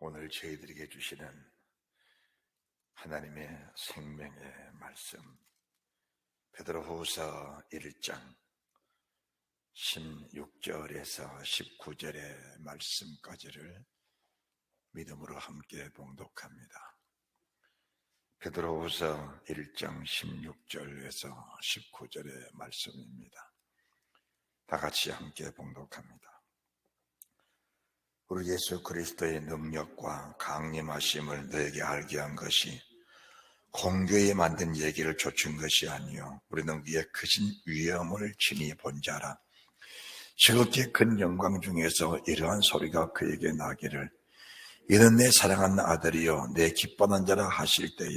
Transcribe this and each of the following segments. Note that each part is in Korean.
오늘 저희들에게 주시는 하나님의 생명의 말씀, 베드로후서 1장 16절에서 19절의 말씀까지를 믿음으로 함께 봉독합니다. 베드로후서 1장 16절에서 19절의 말씀입니다. 다 같이 함께 봉독합니다. 우리 예수 그리스도의 능력과 강림하심을 너에게 알게 한 것이 공교에 만든 얘기를 좇은 것이 아니요 우리는 그의 크신 위엄을 친히 본 자라. 지극히 큰 영광 중에서 이러한 소리가 그에게 나기를 이는 내 사랑하는 아들이요 내 기뻐하는 자라 하실 때에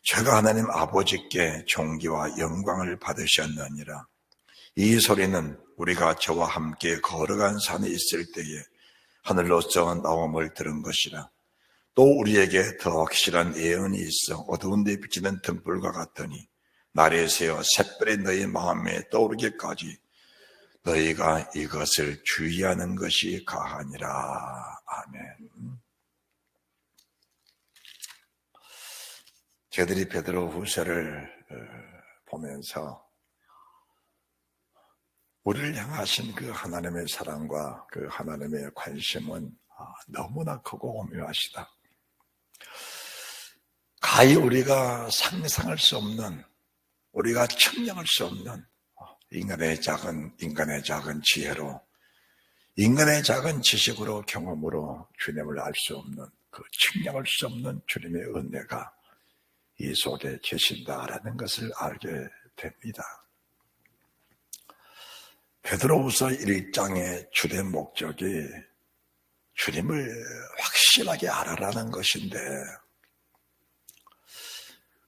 저가 하나님 아버지께 존귀와 영광을 받으셨느니라. 이 소리는 우리가 저와 함께 걸어간 산에 있을 때에 하늘로서 나옴을 들은 것이라. 또 우리에게 더 확실한 예언이 있어 어두운 데 비치는 등불과 같으니 날에 새어 샛별이 너희 마음에 떠오르기까지 너희가 이것을 주의하는 것이 가하니라. 아멘. 저희들이 베드로후서를 보면서 우리를 향하신 그 하나님의 사랑과 그 하나님의 관심은 너무나 크고 오묘하시다. 가히 우리가 상상할 수 없는, 우리가 측량할 수 없는 인간의 작은 지혜로, 인간의 작은 지식으로, 경험으로 주님을 알 수 없는 그 측량할 수 없는 주님의 은혜가 이 속에 계신다라는 것을 알게 됩니다. 베드로후서 1장의 주된 목적이 주님을 확실하게 알아라는 것인데,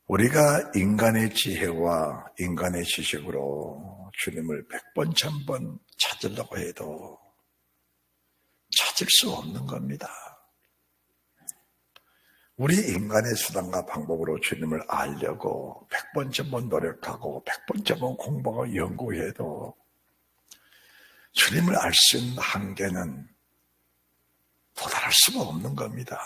우리가 인간의 지혜와 인간의 지식으로 주님을 100번, 1000번 찾으려고 해도 찾을 수 없는 겁니다. 우리 인간의 수단과 방법으로 주님을 알려고 100번, 1000번 노력하고 100번, 1000번 공부하고 연구해도 주님을 알 수 있는 한계는 도달할 수가 없는 겁니다.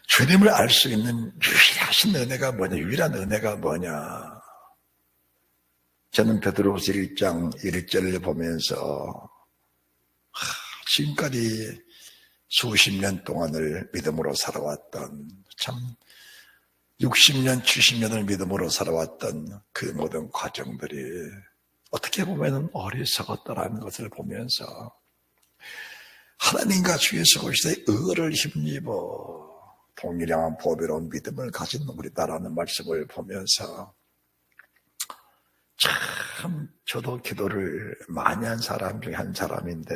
주님을 알 수 있는 유일하신 은혜가 뭐냐? 유일한 은혜가 뭐냐? 저는 베드로후서 1장 1절을 보면서 지금까지 수십 년 동안을 믿음으로 살아왔던, 참 60년, 70년을 믿음으로 살아왔던 그 모든 과정들이 어떻게 보면 어리석었다라는 것을 보면서 하나님과 주 예수 그리스도의 의를 힘입어 동일한 보배로운 믿음을 가진 우리다라는 말씀을 보면서 참 저도 기도를 많이 한 사람 중에 한 사람인데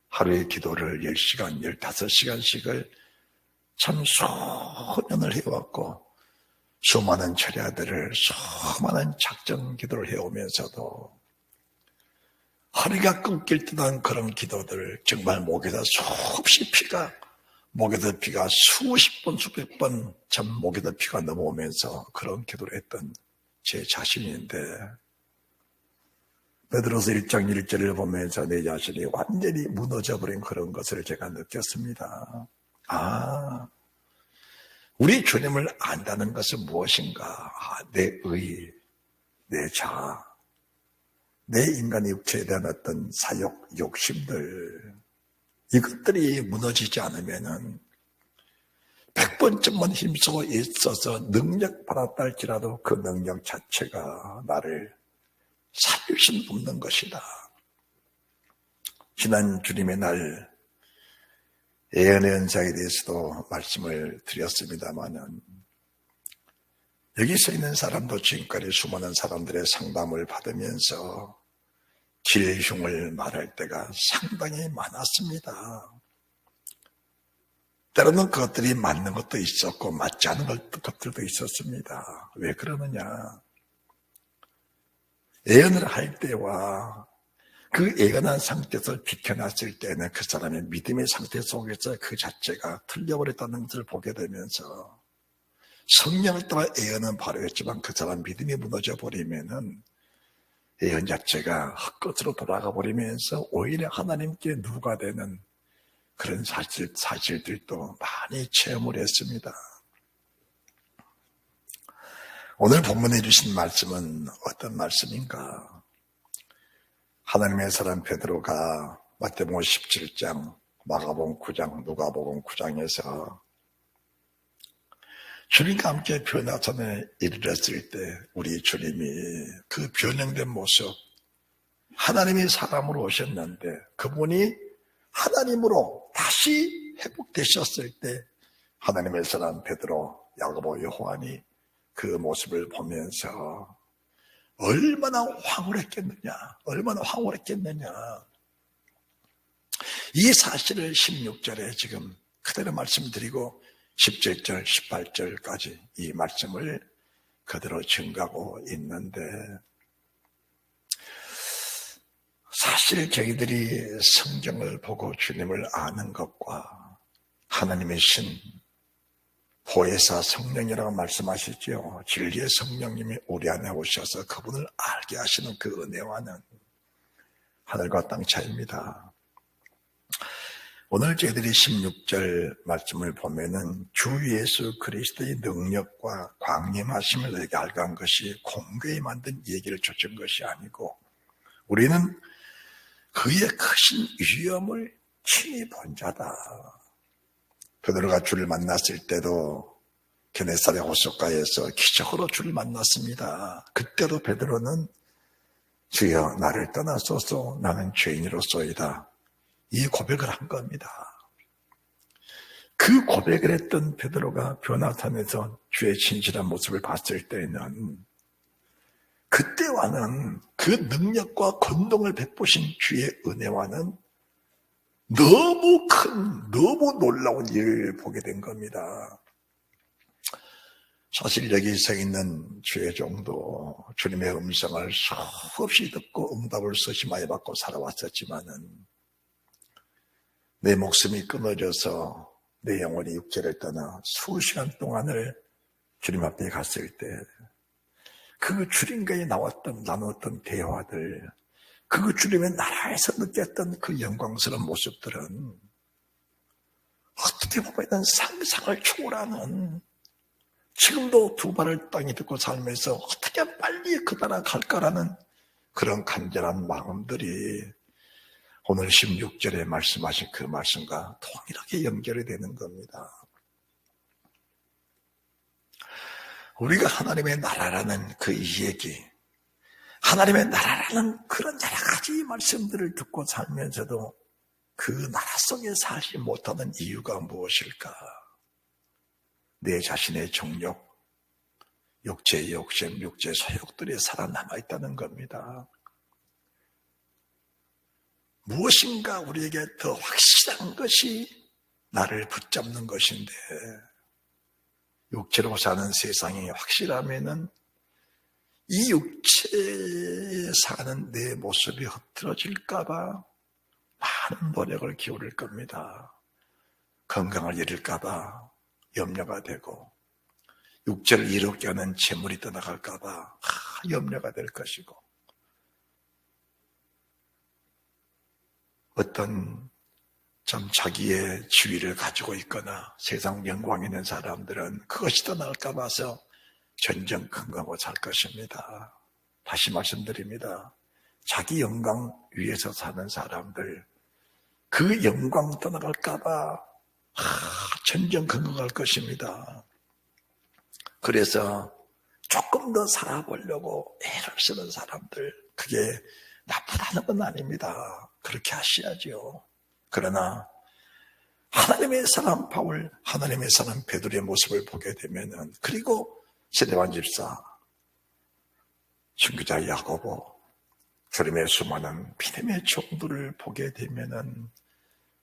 하루에 기도를 10시간, 15시간씩을 참 수년을 해왔고 수많은 철야들을 수많은 작정 기도를 해오면서도 허리가 끊길 듯한 그런 기도들, 정말 목에다 수없이 피가, 목에다 피가 수십 번, 수백 번 참 목에다 피가 넘어오면서 그런 기도를 했던 제 자신인데, 베드로서 1장 1절을 보면서 내 자신이 완전히 무너져버린 그런 것을 제가 느꼈습니다. 우리 주님을 안다는 것은 무엇인가? 내 의, 내 자아, 내 인간의 육체에 대한 어떤 사욕, 욕심들, 이것들이 무너지지 않으면은 100번, 1000번 힘쓰고 있어서 능력 받았다 할지라도 그 능력 자체가 나를 살릴 수는 없는 것이다. 지난 주님의 날 예언의 은사에 대해서도 말씀을 드렸습니다마는 여기 서 있는 사람도 지금까지 수많은 사람들의 상담을 받으면서 길흉을 말할 때가 상당히 많았습니다. 때로는 그것들이 맞는 것도 있었고 맞지 않은 것들도 있었습니다. 왜 그러느냐? 예언을 할 때와 그 예언한 상태에서 비켜났을 때는 그 사람의 믿음의 상태 속에서 그 자체가 틀려버렸다는 것을 보게 되면서 성령을 따라 예언은 바로였지만 그 사람 믿음이 무너져 버리면은 예언 자체가 헛것으로 돌아가 버리면서 오히려 하나님께 누가 되는 그런 사실들도 많이 체험을 했습니다. 오늘 본문에 주신 말씀은 어떤 말씀인가? 하나님의 사람 베드로가 마태복음 17장, 마가복음 9장, 누가복음 9장에서 주님과 함께 변화산에 이르렀을 때 우리 주님이 그 변형된 모습, 하나님이 사람으로 오셨는데 그분이 하나님으로 다시 회복되셨을 때 하나님의 사람 베드로, 야고보, 요한이 그 모습을 보면서 얼마나 황홀했겠느냐, 얼마나 황홀했겠느냐. 이 사실을 16절에 지금 그대로 말씀드리고 17절, 18절까지 이 말씀을 그대로 증가하고 있는데, 사실 저희들이 성경을 보고 주님을 아는 것과 하나님의 신, 보혜사 성령이라고 말씀하시죠. 진리의 성령님이 우리 안에 오셔서 그분을 알게 하시는 그 은혜와는 하늘과 땅 차이입니다. 오늘 저희들이 16절 말씀을 보면은 주 예수 그리스도의 능력과 광림하심을 너에게 알게 한 것이 공교에 만든 얘기를 쫓은 것이 아니고 우리는 그의 크신 위엄을 친히 본 자다. 베드로가 주를 만났을 때도 게네사렛 호숫가에서 기적으로 주를 만났습니다. 그때도 베드로는 주여 나를 떠나소서 나는 죄인으로소이다. 이 고백을 한 겁니다. 그 고백을 했던 베드로가 변화산에서 주의 진실한 모습을 봤을 때는 그때와는 그 능력과 권능을 베푸신 주의 은혜와는 너무 큰, 너무 놀라운 일을 보게 된 겁니다. 사실 여기 서 있는 주의 종도 주님의 음성을 수없이 듣고 응답을 수심하여 받고 살아왔었지만은 내 목숨이 끊어져서 내 영혼이 육체를 떠나 수시간 동안을 주님 앞에 갔을 때 그 주님과의 나눴던 대화들, 그 주님의 나라에서 느꼈던 그 영광스러운 모습들은 어떻게 보면 상상을 초월하는, 지금도 두 발을 땅에 딛고 살면서 어떻게 빨리 그 나라 갈까라는 그런 간절한 마음들이 오늘 16절에 말씀하신 그 말씀과 동일하게 연결이 되는 겁니다. 우리가 하나님의 나라라는 그 얘기, 하나님의 나라라는 그런 여러 가지 말씀들을 듣고 살면서도 그 나라 속에 살지 못하는 이유가 무엇일까? 내 자신의 정욕, 육체의 욕심, 육체의 소욕들이 살아남아 있다는 겁니다. 무엇인가 우리에게 더 확실한 것이 나를 붙잡는 것인데, 육체로 사는 세상이 확실하면은 이 육체에 사는 내 모습이 흐트러질까봐 많은 노력을 기울일 겁니다. 건강을 잃을까봐 염려가 되고, 육체를 이롭게 하는 재물이 떠나갈까봐 염려가 될 것이고, 어떤 참 자기의 지위를 가지고 있거나 세상 영광 있는 사람들은 그것이 떠날까 봐서 전전긍긍하고 살 것입니다. 다시 말씀드립니다. 자기 영광 위에서 사는 사람들, 그 영광 떠나갈까 봐 전전긍긍할 것입니다. 그래서 조금 더 살아보려고 애를 쓰는 사람들, 그게 나쁘다는 건 아닙니다. 그렇게 하셔야죠. 그러나 하나님의 사람 바울, 하나님의 사람 베드로의 모습을 보게 되면은, 그리고 스데반 집사, 선교자 야고보, 주님의 수많은 믿음의 종들을 보게 되면은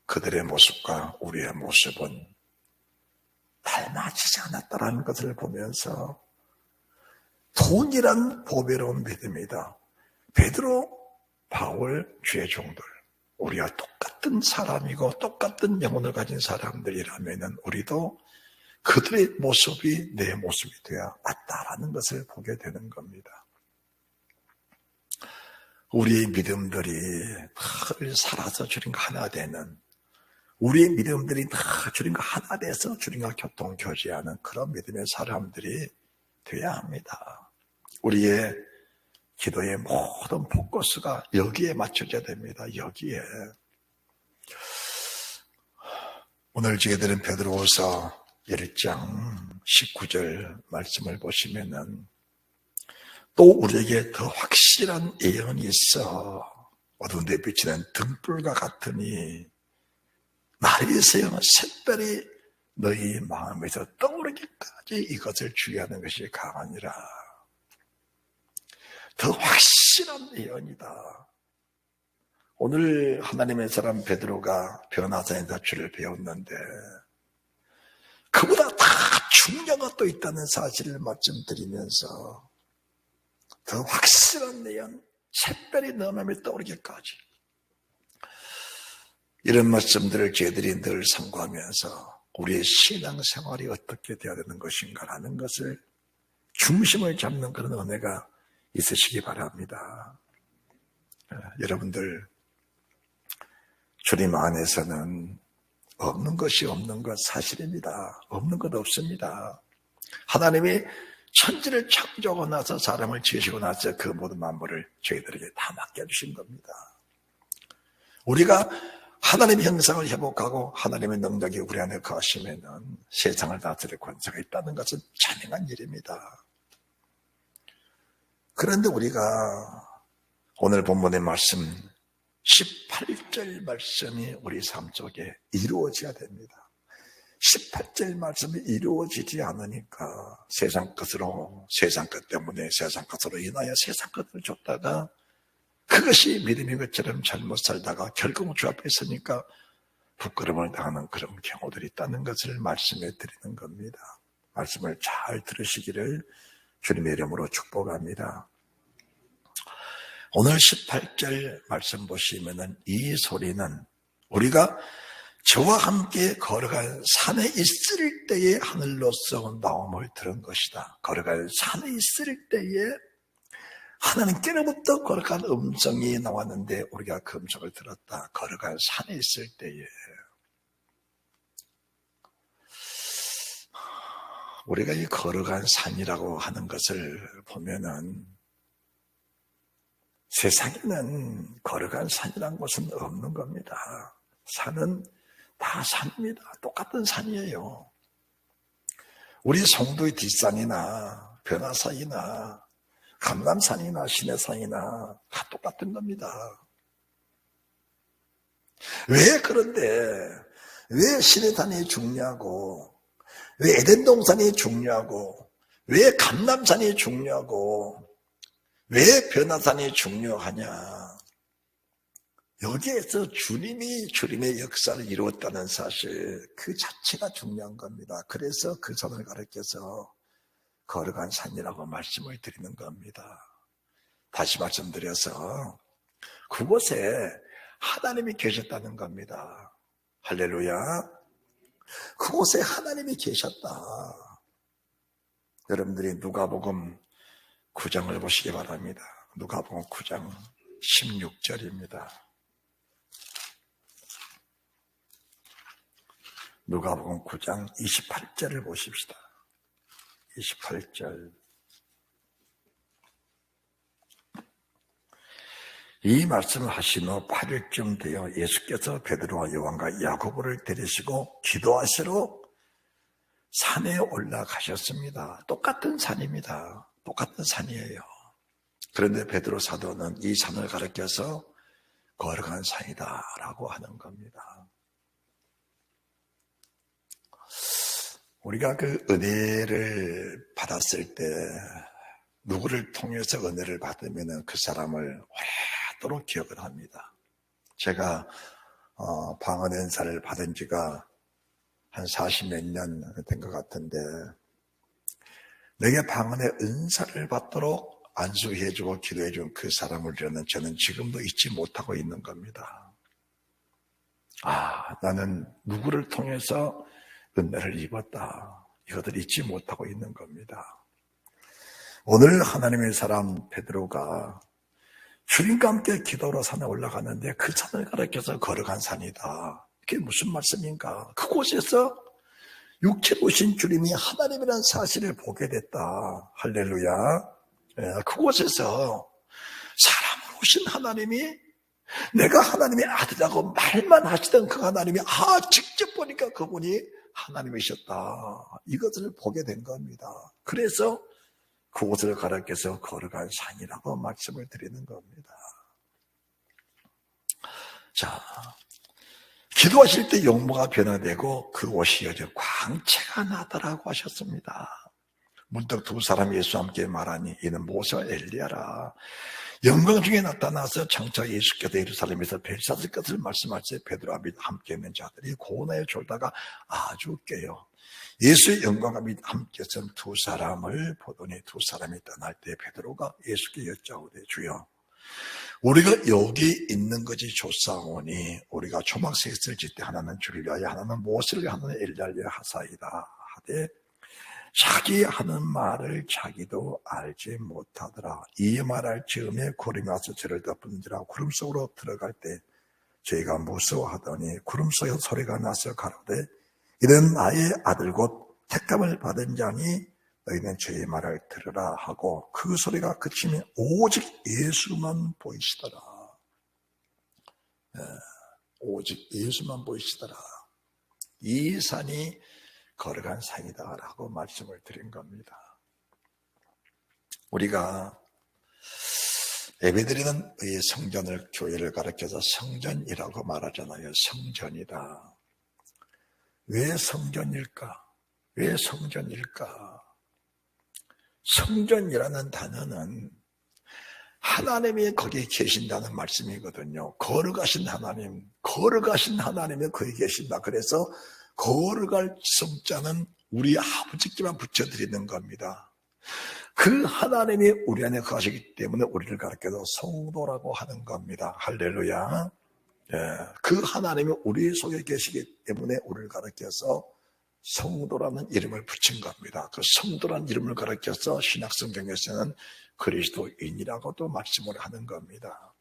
그들의 모습과 우리의 모습은 닮아지지 않았다라는 것을 보면서 동일한 보배로운 믿음이다. 베드로, 바울, 주의 종들, 우리가 똑같은 사람이고 똑같은 영혼을 가진 사람들이라면 우리도 그들의 모습이 내 모습이 되어야 맞다라는 것을 보게 되는 겁니다. 우리의 믿음들이 늘 살아서 주님과 하나 되는, 우리의 믿음들이 다 주님과 하나 돼서 주님과 교통교제하는 그런 믿음의 사람들이 되어야 합니다. 우리의 기도의 모든 포커스가 여기에 맞춰져야 됩니다. 여기에. 오늘 저희들은 베드로후서 1장 19절 말씀을 보시면은 또 우리에게 더 확실한 예언이 있어. 어두운 데 비치는 등불과 같으니 날이 새어는 샛별이 너희 마음에서 떠오르기까지 이것을 주의하는 것이 강하니라. 더 확실한 예언이다. 오늘 하나님의 사람 베드로가 변화산에서 주를 배웠는데 그보다 다 중요한 또 있다는 사실을 말씀드리면서 더 확실한 예언, 샛별이 너 마음에 떠오르기까지 이런 말씀들을 저희들이 늘 상고하면서 우리의 신앙생활이 어떻게 되어야 되는 것인가라는 것을 중심을 잡는 그런 은혜가 있으시기 바랍니다. 여러분들 주님 안에서는 없는 것이 없는 것 사실입니다. 없는 것 없습니다. 하나님이 천지를 창조하고 나서 사람을 지으시고 나서 그 모든 만물을 저희들에게 다 맡겨주신 겁니다. 우리가 하나님의 형상을 회복하고 하나님의 능력이 우리 안에 거하시면은 세상을 다스릴 권세가 있다는 것은 자명한 일입니다. 그런데 우리가 오늘 본문의 말씀 18절 말씀이 우리 삶 속에 이루어져야 됩니다. 18절 말씀이 이루어지지 않으니까 세상 것 때문에 세상 것으로 인하여 세상 것을 줬다가 그것이 믿음인 것처럼 잘못 살다가 결국 주 앞에 있으니까 부끄러움을 당하는 그런 경우들이 있다는 것을 말씀해 드리는 겁니다. 말씀을 잘 들으시기를 주님의 이름으로 축복합니다. 오늘 18절 말씀 보시면은 이 소리는 우리가 저와 함께 걸어갈 산에 있을 때에 하늘로서 나옴을 들은 것이다. 걸어갈 산에 있을 때에 하나님께로부터 거룩한 음성이 나왔는데 우리가 그 음성을 들었다. 걸어갈 산에 있을 때에 우리가 이 걸어간 산이라고 하는 것을 보면은 세상에는 걸어간 산이라는 것은 없는 겁니다. 산은 다 산입니다. 똑같은 산이에요. 우리 송도의 뒷산이나 변화산이나 감람산이나 시내산이나 다 똑같은 겁니다. 왜 그런데 왜 시내산이 중요하고 왜 에덴동산이 중요하고 왜 감람산이 중요하고 왜 변화산이 중요하냐? 여기에서 주님의 역사를 이루었다는 사실 그 자체가 중요한 겁니다. 그래서 그 산을 가리켜서 걸어간 산이라고 말씀을 드리는 겁니다. 다시 말씀드려서 그곳에 하나님이 계셨다는 겁니다. 할렐루야. 그곳에 하나님이 계셨다. 여러분들이 누가복음 9장을 보시기 바랍니다. 누가복음 9장 16절입니다. 누가복음 9장 28절을 보십시다. 28절. 이 말씀을 하신 후 8일쯤 되어 예수께서 베드로와 요한과 야고보를 데리시고 기도하시러 산에 올라가셨습니다. 똑같은 산입니다. 똑같은 산이에요. 그런데 베드로 사도는 이 산을 가리켜서 걸어간 산이다라고 하는 겁니다. 우리가 그 은혜를 받았을 때 누구를 통해서 은혜를 받으면 그 사람을 오래도록 기억을 합니다. 제가 방언 은사를 받은 지가 한 40몇 년 된 것 같은데 내게 방언의 은사를 받도록 안수해주고 기도해준 그 사람을 저는 지금도 잊지 못하고 있는 겁니다. 나는 누구를 통해서 은혜를 입었다. 이것을 잊지 못하고 있는 겁니다. 오늘 하나님의 사람 베드로가 주님과 함께 기도로 산에 올라갔는데 그 산을 가리켜서 걸어간 산이다. 이게 무슨 말씀인가? 그곳에서 육체로 오신 주님이 하나님이라는 사실을 보게 됐다. 할렐루야. 그곳에서 사람으로 오신 하나님이, 내가 하나님의 아들이라고 말만 하시던 그 하나님이 직접 보니까 그분이 하나님이셨다. 이것을 보게 된 겁니다. 그래서 그곳을 가리켜서 걸어간 산이라고 말씀을 드리는 겁니다. 자, 기도하실 때 용모가 변화되고 그 옷이 여겨 광채가 나더라고 하셨습니다. 문득 두 사람이 예수와 함께 말하니 이는 모세와 엘리야라. 영광 중에 나타나서 장차 예수께서 예루살렘에서 벨사될 것을 말씀할 때 베드로와 및 함께 있는 자들이 고난에 졸다가 아주 깨요. 예수의 영광과 및 함께 선 두 사람을 보더니 두 사람이 떠날 때 베드로가 예수께 여짜오되 주여 우리가 여기 있는 것이 좋사오니 우리가 초막셋을 짓때 하나는 주를 위하여 하나는 모세를 위하여 하나는 엘리야를 위하여 하사이다 하되 자기 하는 말을 자기도 알지 못하더라. 이 말할 즈음에 구름이 와서 저를 덮는지라. 구름 속으로 들어갈 때 저희가 무서워하더니 구름 속에서 소리가 나서 가로되 이는 나의 아들 곧 택감을 받은 자니 너희는 저의 말을 들으라 하고 그 소리가 그치면 오직 예수만 보이시더라. 오직 예수만 보이시더라. 이 산이 걸어간 산이다라고 말씀을 드린 겁니다. 우리가 예배드리는 이 성전을, 교회를 가리켜서 성전이라고 말하잖아요. 성전이다. 왜 성전일까? 왜 성전일까? 성전이라는 단어는 하나님이 거기에 계신다는 말씀이거든요. 걸어가신 하나님, 걸어가신 하나님이 거기 계신다. 그래서 걸어갈 성자는 우리 아버지께만 붙여드리는 겁니다. 그 하나님이 우리 안에 거하시기 때문에 우리를 가르쳐서 성도라고 하는 겁니다. 할렐루야. 그 하나님이 우리 속에 계시기 때문에 우리를 가르쳐서 성도라는 이름을 붙인 겁니다. 그 성도라는 이름을 가르쳐서 신약성경에서는 그리스도인이라고도 말씀을 하는 겁니다.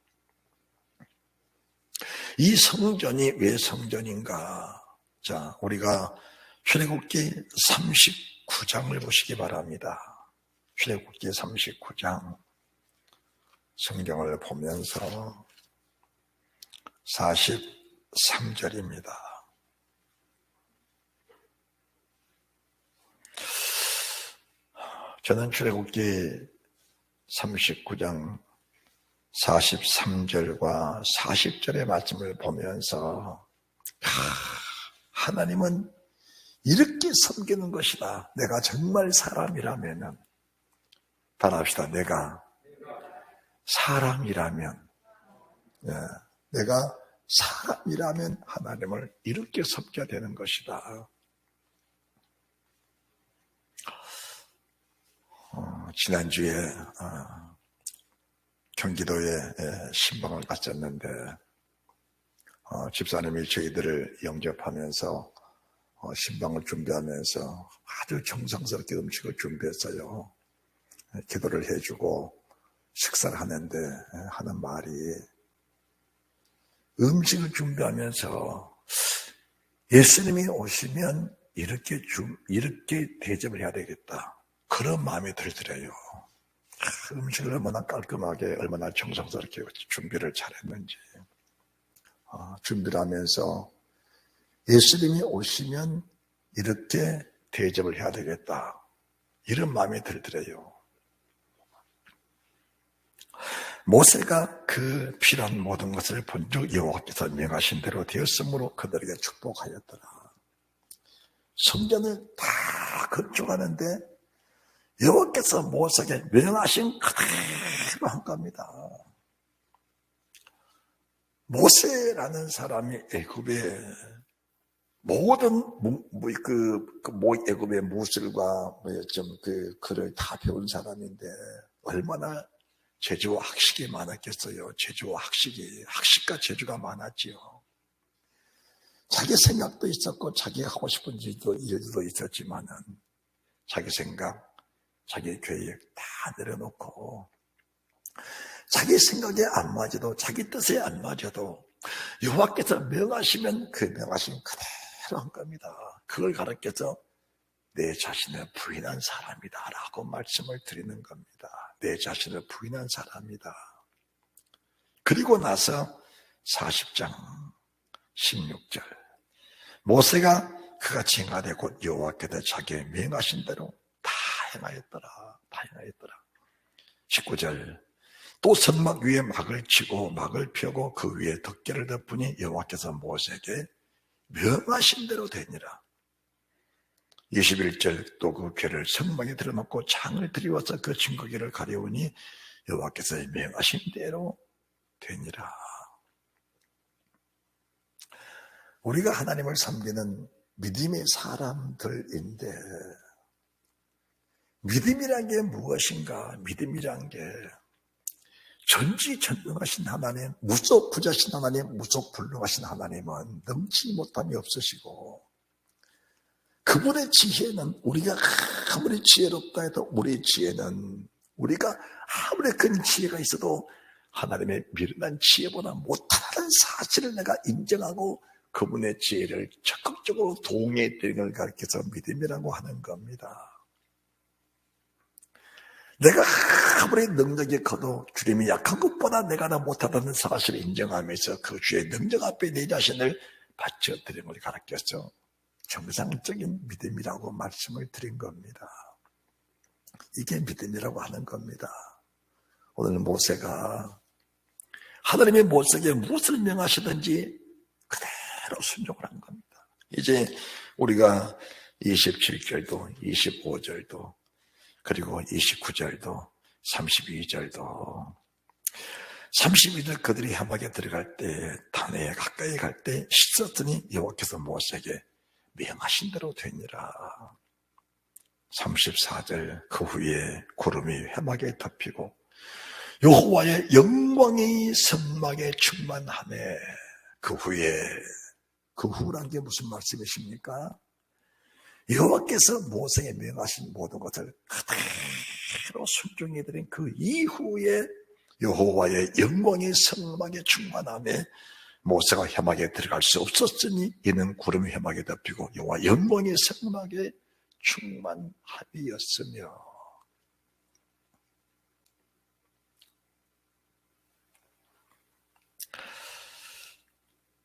이 성전이 왜 성전인가? 자, 우리가 출애굽기 39장을 보시기 바랍니다. 출애굽기 39장 성경을 보면서 43절입니다. 저는 출애굽기 39장 43절과 40절의 말씀을 보면서 하나님은 이렇게 섬기는 것이다. 내가 정말 사람이라면 따라합시다. 내가 사람이라면 내가 사람이라면 하나님을 이렇게 섬겨야 되는 것이다. 지난주에 경기도에 신방을 갔었는데 집사님이 저희들을 영접하면서 신방을 준비하면서 아주 정성스럽게 음식을 준비했어요. 기도를 해주고 식사를 하는데 하는 말이 음식을 준비하면서 예수님이 오시면 이렇게 대접을 해야 되겠다. 그런 마음이 들더래요. 음식을 얼마나 깔끔하게 얼마나 정성스럽게 준비를 잘했는지. 준비를 하면서 예수님이 오시면 이렇게 대접을 해야 되겠다. 이런 마음이 들더래요. 모세가 그 필요한 모든 것을 본즉 여호와께서 명하신 대로 되었으므로 그들에게 축복하였더라. 성전을 다 건축하는데 여호와께서 모세에게 명하신 그대로 한 겁니다. 모세라는 사람이 애굽의 모든 애굽의 무술과 글을 다 배운 사람인데 얼마나 재주와 학식이 많았겠어요. 재주와 학식과 재주가 많았지요. 자기 생각도 있었고 자기 하고 싶은 일도 있었지만은 자기 생각, 자기 계획 다 내려놓고 자기 생각에 안 맞아도, 자기 뜻에 안 맞아도 여호와께서 명하시면 그 명하심 그대로 한 겁니다. 그걸 가르쳐서 내 자신을 부인한 사람이다 라고 말씀을 드리는 겁니다. 내 자신을 부인한 사람이다. 그리고 나서 40장 16절 모세가 그같이 행하되 곧 여호와께서 자기의 명하신 대로 다 행하였더라. 19절 또 선막 위에 막을 치고 막을 펴고 그 위에 덮개를 덮으니 여호와께서 모세에게 명하신 대로 되니라. 21절 또 그 궤를 성막에 들어놓고 창을 들이워서 그 증거궤를 가려우니 여호와께서 명하신 대로 되니라. 우리가 하나님을 섬기는 믿음의 사람들인데 믿음이란 게 무엇인가? 믿음이란 게 전지전능하신 하나님, 무소부자신 하나님, 무소불능하신 하나님은 넘치지 못함이 없으시고 그분의 지혜는 우리가 아무리 지혜롭다 해도 우리의 지혜는 우리가 아무리 큰 지혜가 있어도 하나님의 미련한 지혜보다 못하다는 사실을 내가 인정하고 그분의 지혜를 적극적으로 동의되는 걸 가르쳐서 믿음이라고 하는 겁니다. 내가 아무리 능력이 커도 주님이 약한 것보다 내가 더 못하다는 사실을 인정하면서 그 주의 능력 앞에 내 자신을 바쳐드리는 걸 가르쳐서 정상적인 믿음이라고 말씀을 드린 겁니다. 이게 믿음이라고 하는 겁니다. 오늘 모세가 하나님의 모세에게 무엇을 명하시든지 그대로 순종을 한 겁니다. 이제 우리가 27절도 25절도 그리고 29절도 32절도 32절 그들이 함락에 들어갈 때 단에 가까이 갈 때 씻었더니 여호와께서 모세에게 명하신 대로 되니라. 34절 그 후에 구름이 회막에 덮이고 여호와의 영광이 성막에 충만하네. 그 후란 게 무슨 말씀이십니까? 여호와께서 모세에게 명하신 모든 것을 그대로 순종해드린 그 이후에 여호와의 영광이 성막에 충만하네. 모세가 회막에 들어갈 수 없었으니 이는 구름이 회막에 덮이고 여호와 영광이 성막에 충만함이었으며.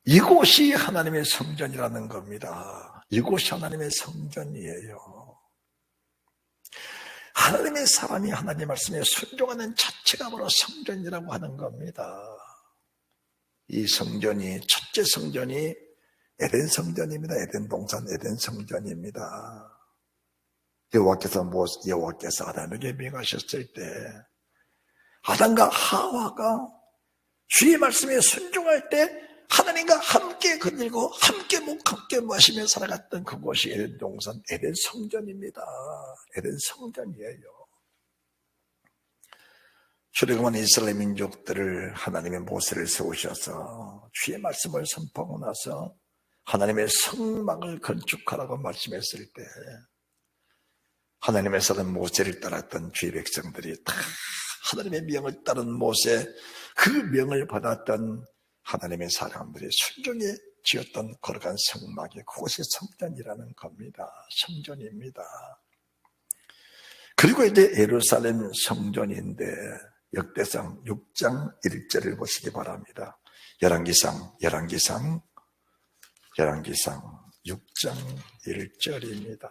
이곳이 하나님의 성전이라는 겁니다. 이곳이 하나님의 성전이에요. 하나님의 사람이 하나님 말씀에 순종하는 자체가 바로 성전이라고 하는 겁니다. 이 성전이 첫째 성전이 에덴 성전입니다. 에덴 동산 에덴 성전입니다. 여호와께서 아담에게 명하셨을 때 아담과 하와가 주의 말씀에 순종할 때 하나님과 함께 거닐고 함께 먹고 함께 마시며 살아갔던 그곳이 에덴 동산 에덴 성전입니다. 에덴 성전이에요. 출애굽한 이스라엘 민족들을 하나님의 모세를 세우셔서 주의 말씀을 선포하고 나서 하나님의 성막을 건축하라고 말씀했을 때 하나님의 사람 모세를 따랐던 주의 백성들이 다 하나님의 명을 따른 모세, 그 명을 받았던 하나님의 사람들이 순종에 지었던 거룩한 성막이 그곳이 성전이라는 겁니다. 성전입니다. 그리고 이제 예루살렘 성전인데 역대상 6장 1절을 보시기 바랍니다. 열왕기상 6장 1절입니다.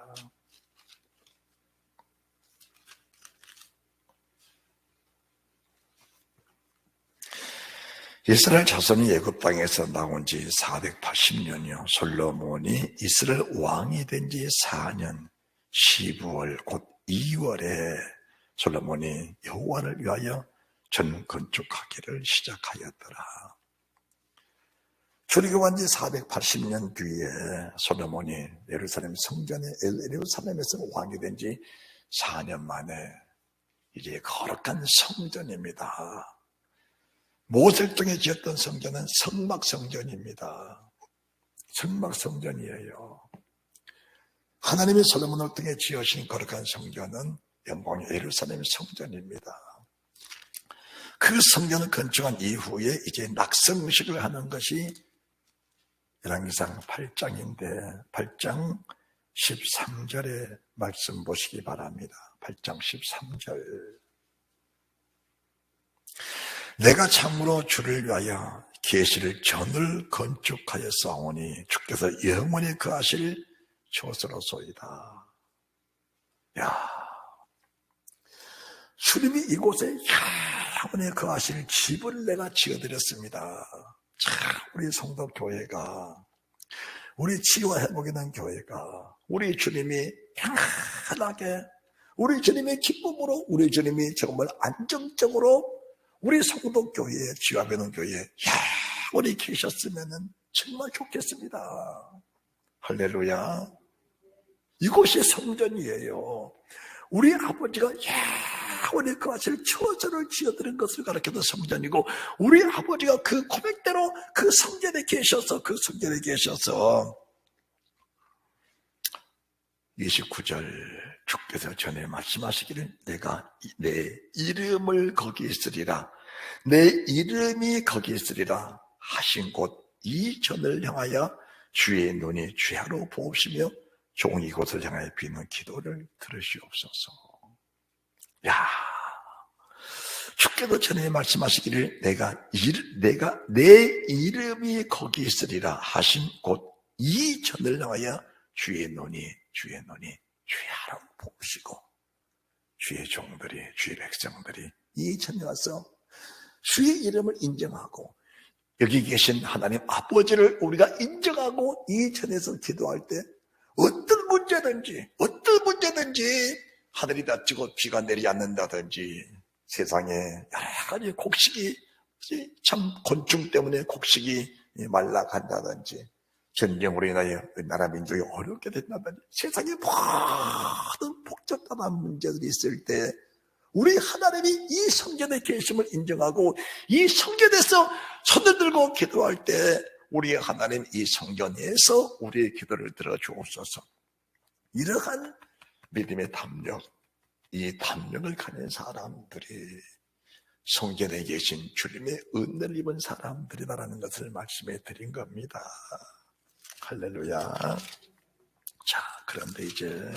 이스라엘 자손이 애굽 땅에서 나온 지 480년이요. 솔로몬이 이스라엘 왕이 된 지 4년 12월 곧 2월에 솔로몬이 여호와를 위하여 전 건축하기를 시작하였더라. 출애굽한 지 480년 뒤에 솔로몬이 예루살렘 성전에 예루살렘에서 왕이 된 지 4년 만에 이제 거룩한 성전입니다. 모세를 통해 지었던 성전은 성막성전입니다. 성막성전이에요. 하나님의 솔로몬을 통해 지으신 거룩한 성전은 영광의 예루살렘 성전입니다. 그 성전을 건축한 이후에 이제 낙성식을 하는 것이 열왕기상 8장인데 8장 13절의 말씀 보시기 바랍니다. 8장 13절. 내가 참으로 주를 위하여 계시를 전을 건축하여 싸우니 주께서 영원히 거하실 처소로소이다. 야, 주님이 이곳에 영원히 거하실 집을 내가 지어드렸습니다. 참, 우리 성도교회가, 우리 치유와 회복이 된 교회가, 우리 주님이 편안하게, 우리 주님의 기쁨으로, 우리 주님이 정말 안정적으로 우리 성도교회에, 치유와 회복 교회에 영원히 계셨으면 정말 좋겠습니다. 할렐루야. 이곳이 성전이에요. 우리 아버지가 영원히 거하실 처소를 지어드린 것을 가르쳐도 성전이고, 우리 아버지가 그 고백대로 그 성전에 계셔서 29절 주께서 전에 말씀하시기를 내가 내 이름을 거기 있으리라, 내 이름이 거기 있으리라 하신 곳 이 전을 향하여 주의 눈이 주야로 보옵시며 종이 이곳을 향하여 비는 기도를 들으시옵소서. 야, 주께서 전에 말씀하시기를 내가 내 이름이 거기 있으리라 하신 곳 이 전을 향하여 주의 눈이 주야로 보시고, 주의 종들이, 주의 백성들이 이 전에 와서 주의 이름을 인정하고 여기 계신 하나님 아버지를 우리가 인정하고 이 전에서 기도할 때 어떤 문제든지 하늘이 닫히고 비가 내리지 않는다든지 세상에 여러 가지 곡식이 참 곤충 때문에 곡식이 말라간다든지 전쟁으로 인하여 나라 민족이 어렵게 된다든지 세상에 모든 복잡한 문제들이 있을 때 우리 하나님이 이 성전의 계심을 인정하고 이 성전에서 손을 들고 기도할 때 우리 하나님 이 성전에서 우리의 기도를 들어주옵소서. 이러한 믿음의 담력, 이 담력을 가진 사람들이 성전에 계신 주님의 은혜를 입은 사람들이다라는 것을 말씀해 드린 겁니다. 할렐루야. 자, 그런데 이제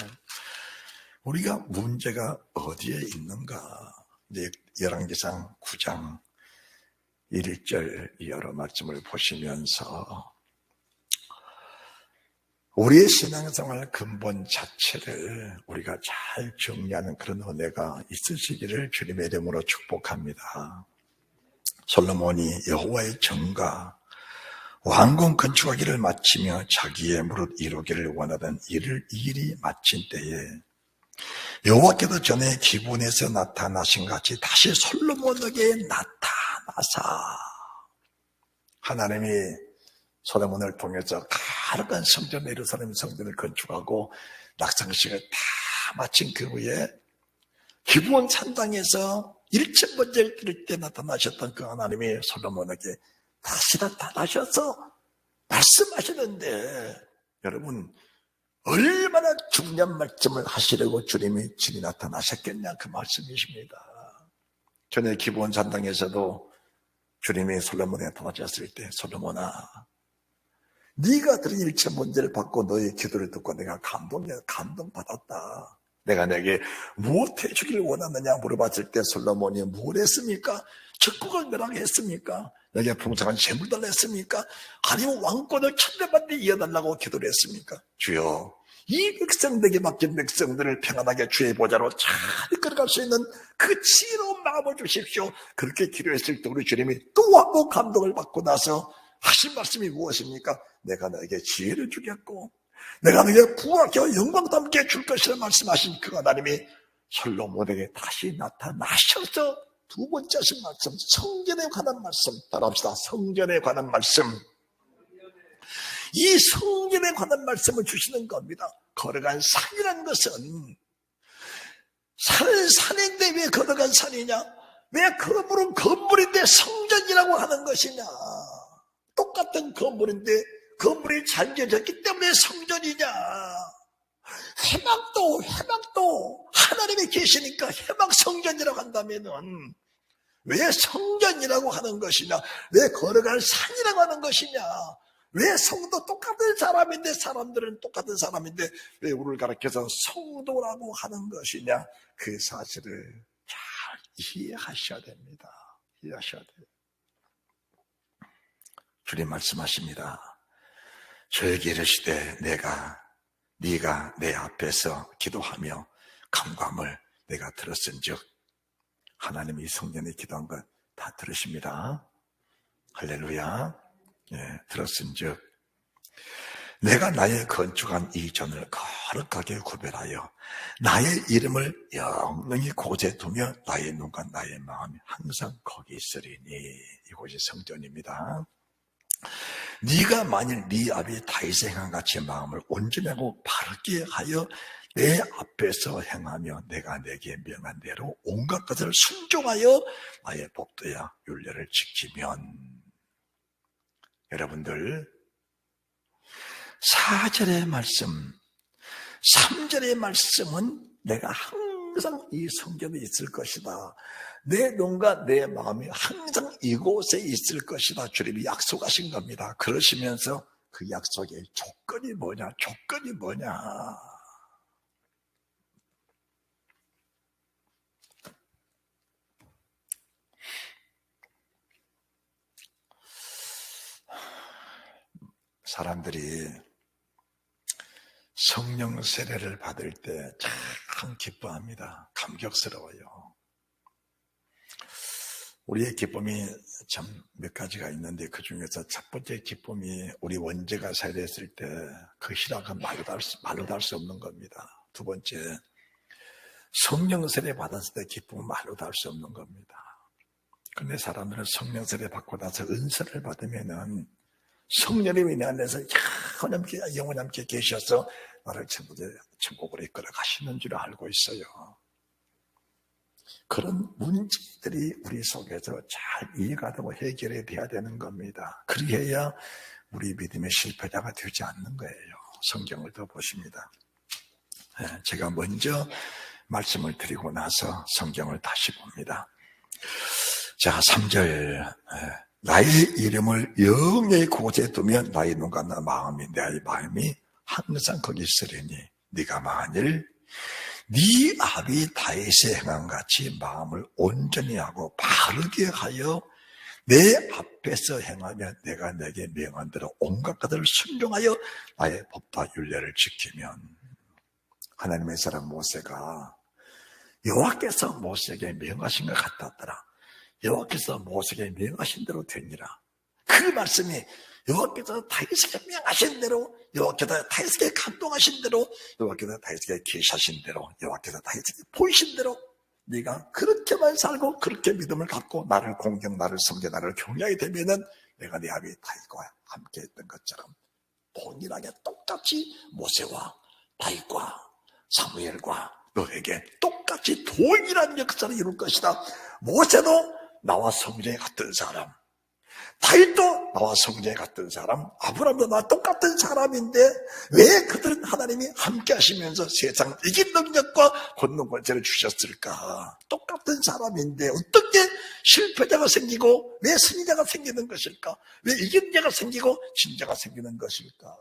우리가 문제가 어디에 있는가? 이제 열왕기상 9장 1절 여러 말씀을 보시면서 우리의 신앙생활 근본 자체를 우리가 잘 정리하는 그런 은혜가 있으시기를 주님의 이름으로 축복합니다. 솔로몬이 여호와의 전과 왕궁 건축하기를 마치며 자기의 무릇 이루기를 원하던 일이 마친 때에 여호와께서 전에 기브온에서 나타나신 같이 다시 솔로몬에게 나타나사 하나님이 솔로몬을 통해서 가득한 성전, 예루살렘 성전을 건축하고 낙성식을 다 마친 그 후에 기브온 산당에서 일천번제를 드릴 때 나타나셨던 그 하나님이 솔로몬에게 다시 나타나셔서 말씀하시는데 여러분 얼마나 중요한 말씀을 하시려고 주님이 친히 나타나셨겠냐 그 말씀이십니다. 전에 기브온 산당에서도 주님이 솔로몬에 나타나셨을 때 솔로몬아 네가 드린 일천번제를 받고 너의 기도를 듣고 내가 감동받았다. 내가 내게 무엇 해주길 원하느냐 물어봤을 때 솔로몬이 뭘 했습니까? 적국을 멸하게 했습니까? 내게 풍성한 재물 달라 했습니까? 아니면 왕권을 천대만대 이어달라고 기도를 했습니까? 주여 이 백성들에게 맡긴 백성들을 평안하게 주의 보좌로 잘 이끌어갈 수 있는 그 지혜로운 마음을 주십시오. 그렇게 기도했을 때 우리 주님이 또 한 번 감동을 받고 나서 하신 말씀이 무엇입니까? 내가 너에게 지혜를 주겠고 내가 너에게 부하게 영광도 함께 줄 것이라 말씀하신 그 하나님이 솔로몬에게 다시 나타나셔서 두 번째 하신 말씀, 성전에 관한 말씀 따라합시다. 성전에 관한 말씀. 이 성전에 관한 말씀을 주시는 겁니다. 걸어간 산이라는 것은 산인데 왜 걸어간 산이냐? 왜 건물은 건물인데 성전이라고 하는 것이냐? 똑같은 건물인데 건물이 잘 지어졌기 때문에 성전이냐? 해막도 하나님이 계시니까 해막 성전이라고 한다면은 왜 성전이라고 하는 것이냐? 왜 걸어갈 산이라고 하는 것이냐? 왜 성도 똑같은 사람인데, 사람들은 똑같은 사람인데 왜 우리를 가르쳐서 성도라고 하는 것이냐? 그 사실을 잘 이해하셔야 됩니다. 이해하셔야 돼요. 주님 말씀하십니다. 저에게 이르시되 네가 내 앞에서 기도하며 간구함을 내가 들었은즉, 하나님이 성전에 기도한 것 다 들으십니다. 할렐루야. 들었은즉 내가 나의 건축한 이 전을 거룩하게 구별하여 나의 이름을 영영히 곳에 두며 나의 눈과 나의 마음이 항상 거기 있으리니. 이곳이 성전입니다. 네가 만일 네 아비 다윗의 행한 같이 마음을 온전하고 바르게 하여 내 앞에서 행하며 내가 내게 명한 대로 온갖 것을 순종하여 나의 법도야 율례를 지키면. 여러분들, 4절의 말씀, 3절의 말씀은 내가 항상 이 성전에 있을 것이다, 내 눈과 내 마음이 항상 이곳에 있을 것이다, 주님이 약속하신 겁니다. 그러시면서 그 약속의 조건이 뭐냐? 조건이 뭐냐? 사람들이 성령 세례를 받을 때 참 기뻐합니다. 감격스러워요. 우리의 기쁨이 참 몇 가지가 있는데 그 중에서 첫 번째 기쁨이 우리 원죄가 세례했을 때 그 희락은 말로 다 할 수 없는 겁니다. 두 번째, 성령 세례 받았을 때 기쁨은 말로 다 할 수 없는 겁니다. 그런데 사람들은 성령 세례 받고 나서 은사를 받으면은 성령님이 내 안에서 영원함께 계셔서 나를 천국으로 이끌어 가시는 줄 알고 있어요. 그런 문제들이 우리 속에서 잘 이해가 되고 해결이 돼야 되는 겁니다. 그래야 우리 믿음의 실패자가 되지 않는 거예요. 성경을 더 보십니다. 제가 먼저 말씀을 드리고 나서 성경을 다시 봅니다. 자, 3절. 나의 이름을 영예의 곳에 두면 나의 눈과 나 마음이 항상 거기 있으리니 네가 만일 네 아비 다윗의 행한 같이 마음을 온전히 하고 바르게 하여 내 앞에서 행하며 내가 내게 명한 대로 온갖 것들을 순종하여 나의 법과 율례를 지키면. 하나님의 사람 모세가 여호와께서 모세에게 명하신 것 같았더라. 여호와께서 모세에게 명하신 대로 되니라. 그 말씀이 여호와께서 다윗에게 명하신 대로, 여호와께서 다윗에게 감동하신 대로, 여호와께서 다윗에게 계시하신 대로, 여호와께서 다윗에게 보이신 대로 네가 그렇게만 살고 그렇게 믿음을 갖고 나를 공경, 나를 섬겨, 나를 경외하게 되면은 내가 네 아비 다윗과 함께 했던 것처럼 동일하게 똑같이 모세와 다윗과 사무엘과 너에게 똑같이 동일한 역사를 이룰 것이다. 모세도 나와 성전에 갔던 사람, 다윗도 나와 성전에 갔던 사람, 아브라함도 나와 똑같은 사람인데 왜 그들은 하나님이 함께 하시면서 세상 이긴 능력과 권능 권세를 주셨을까? 똑같은 사람인데 어떻게 실패자가 생기고 왜 승리자가 생기는 것일까? 왜 이긴 자가 생기고 진 자가 생기는 것일까?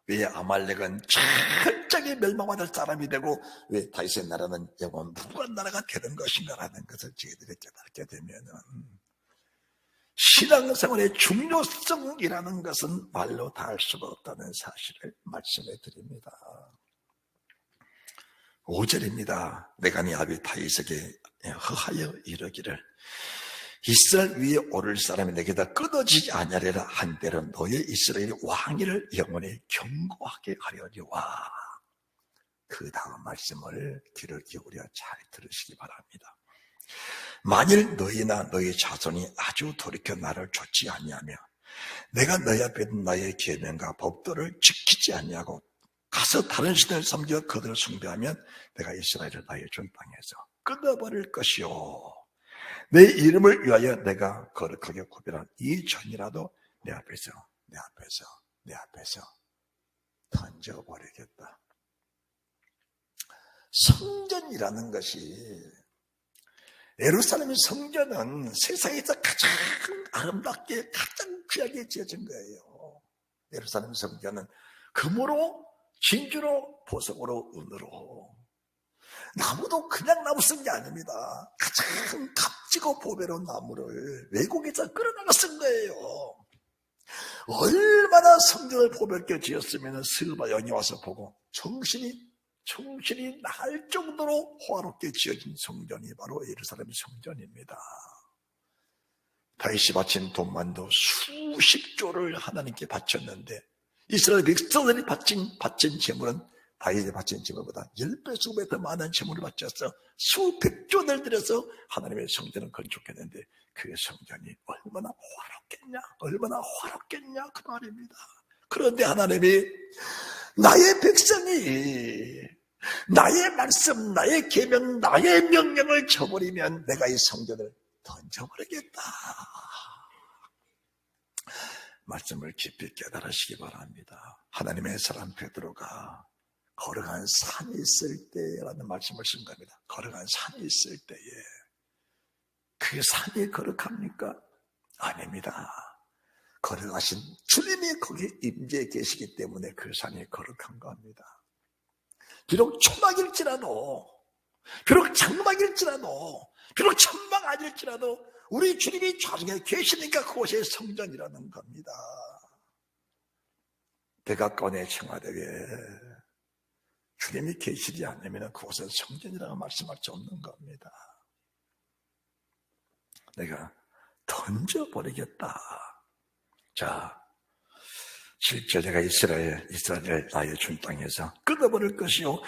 왜 아말렉은 철저히 멸망받을 사람이 되고 왜 다윗의 나라는 영원 무궁한 나라가 되는 것인가라는 것을 저희들이 깨닫게 되면은 신앙생활의 중요성이라는 것은 말로 다 할 수가 없다는 사실을 말씀해 드립니다. 5절입니다. 내가 네 아비 다윗에게 허하여 이르기를 이스라엘 위에 오를 사람이 내게다 끊어지지 아니하리라 한 대로 너의 이스라엘 왕위를 영원히 견고하게 하려니와. 그 다음 말씀을 귀를 기울여 잘 들으시기 바랍니다. 만일 너희나 너희 자손이 아주 돌이켜 나를 좇지 아니하며 내가 너희 앞에 둔 나의 계명과 법도를 지키지 아니하고 가서 다른 신을 섬겨 그들을 숭배하면 내가 이스라엘을 나의 준 땅에서 끊어버릴 것이요 내 이름을 위하여 내가 거룩하게 구별한 이 전이라도 내 앞에서 던져버리겠다. 성전이라는 것이 예루살렘 성전은 세상에서 가장 아름답게 가장 귀하게 지어진 거예요. 예루살렘 성전은 금으로, 진주로, 보석으로, 은으로. 나무도 그냥 나무 쓴 게 아닙니다. 가장 값지고 보배로운 나무를 외국에서 끌어다가 쓴 거예요. 얼마나 성전을 보배롭게 지었으면 스바 영이 와서 보고 정신이 날 정도로 호화롭게 지어진 성전이 바로 예루살렘 성전입니다. 다윗이 바친 돈만도 수십 조를 하나님께 바쳤는데 이스라엘 백성들이 바친 제물은 다윗이 바친 제물보다 10배, 20배 더 많은 제물을 바쳐서 수백 조를 들여서 하나님의 성전을 건축했는데 그 성전이 얼마나 화롭겠냐 그 말입니다. 그런데 하나님이 나의 백성이 나의 말씀, 나의 계명, 나의 명령을 저버리면 내가 이 성전을 던져버리겠다. 말씀을 깊이 깨달으시기 바랍니다. 하나님의 사람 베드로가 걸어간 산이 있을 때라는 말씀을 쓴 겁니다. 걸어간 산이 있을 때에 그 산이 거룩합니까? 아닙니다. 걸어가신 주님이 거기 임재해 계시기 때문에 그 산이 거룩한 겁니다. 비록 초막일지라도, 비록 장막일지라도, 비록 천막 아닐지라도 우리 주님이 좌중에 계시니까 그곳이 성전이라는 겁니다. 백악관의 청와대에 주님이 계시지 않으면 그곳은 성전이라고 말씀할 수 없는 겁니다. 내가 던져버리겠다. 자, 실제 내가 이스라엘 나의 준 땅에서 끊어버릴 것이요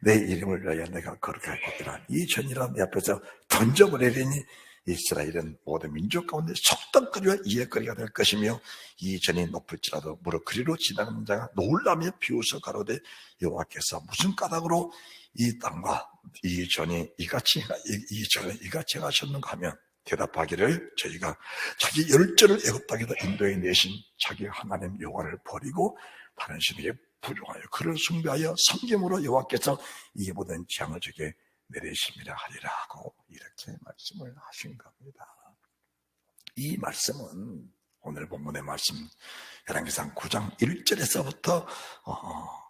내 이름을 위하여 내가 거룩하게 하리라. 이 전이라 내 앞에서 던져버리리니 이스라엘은 모든 민족 가운데 속담거리와 이해거리가 될 것이며 이 전이 높을지라도 무릎 그리로 지나가는 자가 놀라며 비웃어 가로되 여호와께서 무슨 까닭으로 이 땅과 이 전이 이같이 하셨는가 하면 대답하기를 저희가 자기 열조를 애굽 땅에서 인도해 내신 자기 하나님 여호와를 버리고 다른 신에게 부정하여 그를 숭배하여 섬김으로 여호와께서 이 모든 재앙을 저게 내리심이라 하리라 하고 이렇게 말씀을 하신 겁니다. 이 말씀은 오늘 본문의 말씀 열왕기상 9장 1절에서부터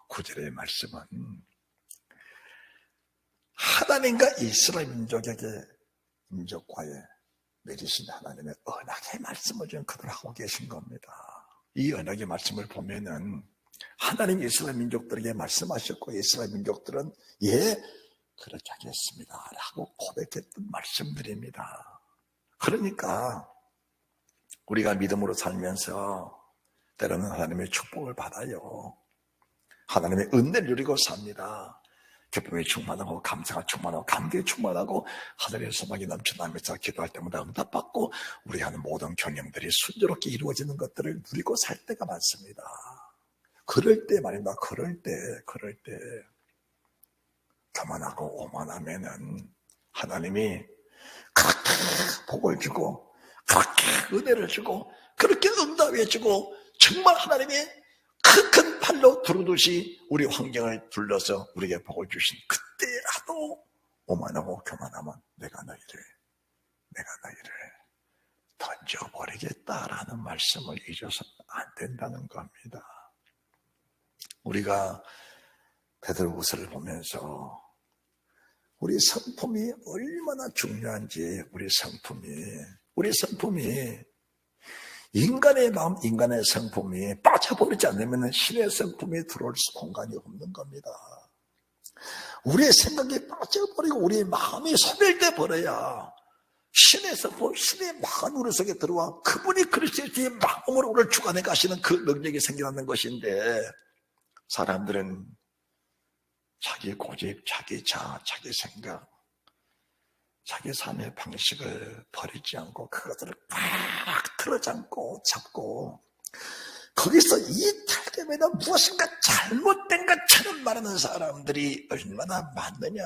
9절의 말씀은 하나님과 이스라엘 민족과의 내리신 하나님의 언약의 말씀을 지금 그들 하고 계신 겁니다. 이 언약의 말씀을 보면은 하나님이 이스라엘 민족들에게 말씀하셨고 이스라엘 민족들은 예 그렇게 하겠습니다 라고 고백했던 말씀들입니다. 그러니까 우리가 믿음으로 살면서 때로는 하나님의 축복을 받아요. 하나님의 은혜를 누리고 삽니다. 기쁨이 충만하고 감사가 충만하고 감격이 충만하고 하늘의 소망이 넘쳐나면서 기도할 때마다 응답받고 우리 하는 모든 경영들이 순조롭게 이루어지는 것들을 누리고 살 때가 많습니다. 그럴 때 말입니다. 그럴 때 교만하고 오만하면은 하나님이 그렇게 복을 주고 그렇게 은혜를 주고 그렇게 응답해 주고 정말 하나님이 큰 팔로 두루듯이 우리 환경을 둘러서 우리에게 복을 주신 그때라도 오만하고 교만하면 내가 너희를 던져버리겠다라는 말씀을 잊어서는 안 된다는 겁니다. 우리가 베드로후서를 보면서 우리 성품이 얼마나 중요한지 우리 성품이 인간의 마음, 인간의 성품이 빠져버리지 않으면 신의 성품이 들어올 공간이 없는 겁니다. 우리의 생각이 빠져버리고 우리의 마음이 소멸돼 버려야 신의 성품, 신의 마음 우리 속에 들어와 그분이 그리스도의 마음으로 우리를 주관해 가시는 그 능력이 생겨나는 것인데 사람들은 자기 고집, 자기 자아, 자기 생각, 자기 삶의 방식을 버리지 않고 그것들을 꽉 틀어잡고 잡고 거기서 이탈되면 무엇인가 잘못된 것처럼 말하는 사람들이 얼마나 많느냐.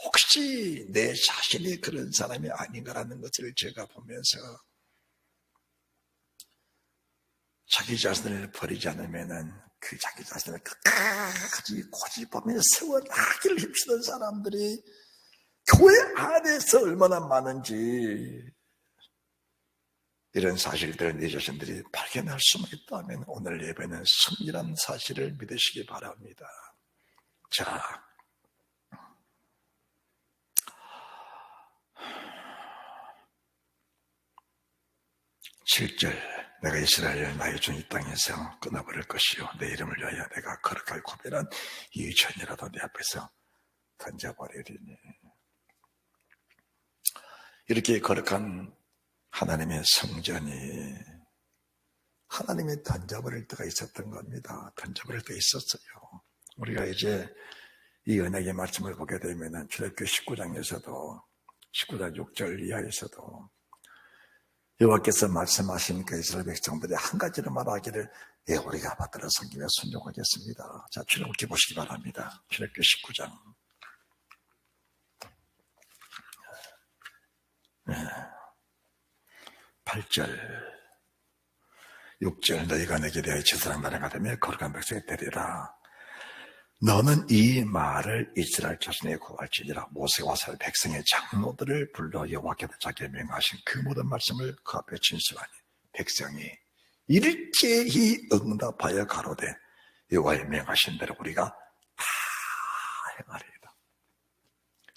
혹시 내 자신이 그런 사람이 아닌가라는 것을 제가 보면서 자기 자신을 버리지 않으면 그 자기 자신을 끝까지 고집하며 세워나기를 힘쓰는 사람들이 교회 안에서 얼마나 많은지 이런 사실들을 내 자신들이 발견할 수만 있다면 오늘 예배는 승리란 사실을 믿으시기 바랍니다. 자, 7절 내가 이스라엘 나의 종 이 땅에서 끊어버릴 것이요 내 이름을 위하여 내가 거룩하게 구별한 이 전이라도 내 앞에서 던져버리리니. 이렇게 거룩한 하나님의 성전이 하나님이 던져버릴 때가 있었던 겁니다. 던져버릴 때가 있었어요. 우리가 이제 이 언약의 말씀을 보게 되면 출애굽기 19장에서도 19장 6절 이하에서도 여호와께서 말씀하시니까 이스라엘 백성들이 한 가지를 말하기를 예, 우리가 받들어 섬기며 순종하겠습니다. 자, 출애굽기 보시기 바랍니다. 출애굽기 19장 8절 6절 너희가 내게 대하여 지선한 나라가 되며 거룩한 백성이 되리라. 너는 이 말을 이스라엘 자손에게 고할지니라. 모세가 와서 백성의 장로들을 불러 여호와께서 자기의 명하신 그 모든 말씀을 그 앞에 진술하니 백성이 일제히 응답하여 가로되 여호와의 명하신 대로 우리가 다 행하리이다.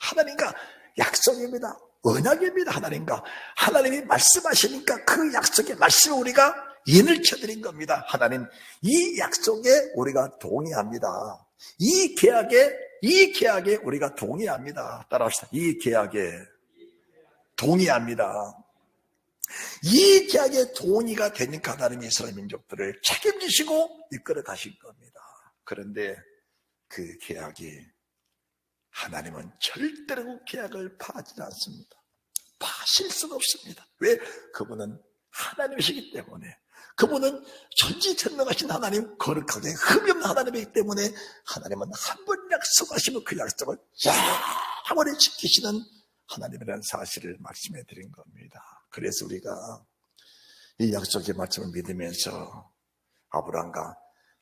하나님과 약속입니다. 언약입니다. 하나님과 하나님이 말씀하시니까 그 약속의 말씀을 우리가 인을 쳐드린 겁니다. 하나님 이 약속에 우리가 동의합니다. 이 계약에 우리가 동의합니다. 따라합시다. 이 계약에 동의합니다. 이 계약에 동의가 되니까 하나님이 이스라엘 민족들을 책임지시고 이끌어 가신 겁니다. 그런데 그 계약이 하나님은 절대로 그 계약을 파하지 않습니다. 파실 수는 없습니다. 왜? 그분은 하나님이시기 때문에, 그분은 전지전능하신 하나님, 거룩하게 흠이 없는 하나님이기 때문에 하나님은 한 번 약속하시면 그 약속을 영원히 지키시는 하나님이라는 사실을 말씀해 드린 겁니다. 그래서 우리가 이 약속의 말씀을 믿으면서 아브라함과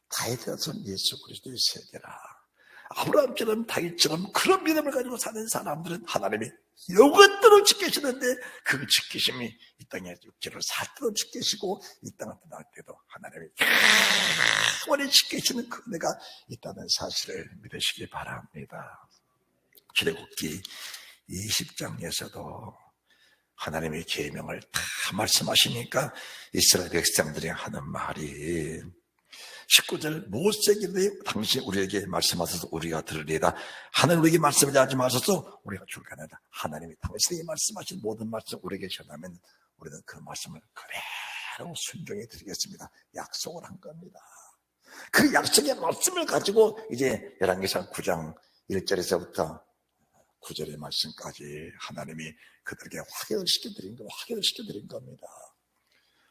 다윗의 son 예수 그리스도의 세계라, 아브라함처럼 다윗처럼 그런 믿음을 가지고 사는 사람들은 하나님이 영원토록 지키시는데 그 지키심이 이 땅에 육체를 살 때도 지키시고 이 땅을 떠날 때도 하나님이 영원히 지키시는 그 은혜가 있다는 사실을 믿으시기 바랍니다. 출애굽기 20장에서도 하나님의 계명을 다 말씀하시니까 이스라엘 백성들이 하는 말이 19절 모세에게 당신 우리에게 말씀하셔서 우리가 들으리이다. 하나님 우리에게 말씀하지 마셔서 우리가 줄까나다. 하나님이 당신에게 말씀하신 모든 말씀 우리에게 전하면 우리는 그 말씀을 그대로 순종해 드리겠습니다. 약속을 한 겁니다. 그 약속의 말씀을 가지고 이제 열왕기상 9장 1절에서부터 9절의 말씀까지 하나님이 그들에게 확인을 시켜드린 겁니다.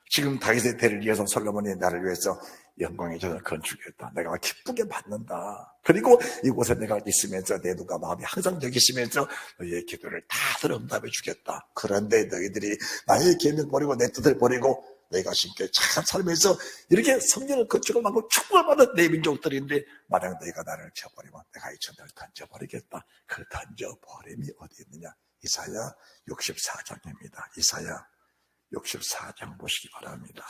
지금 다윗의 대를 위해서 솔로몬이 나를 위해서 영광의 전을 건축했다. 내가 기쁘게 받는다. 그리고 이곳에 내가 있으면서 내 눈과 마음이 항상 여기 있으면서 너희의 기도를 다 들어 응답해 주겠다. 그런데 너희들이 나의 계명을 버리고 내 뜻을 버리고 너희가 신께 착한 삶에서 이렇게 성령을 건축을 하고 축복을 받은 내 민족들인데 만약 너희가 나를 쳐버리면 내가 이 천을 던져버리겠다. 그 던져버림이 어디 있느냐? 이사야 64장입니다. 이사야 64장 보시기 바랍니다.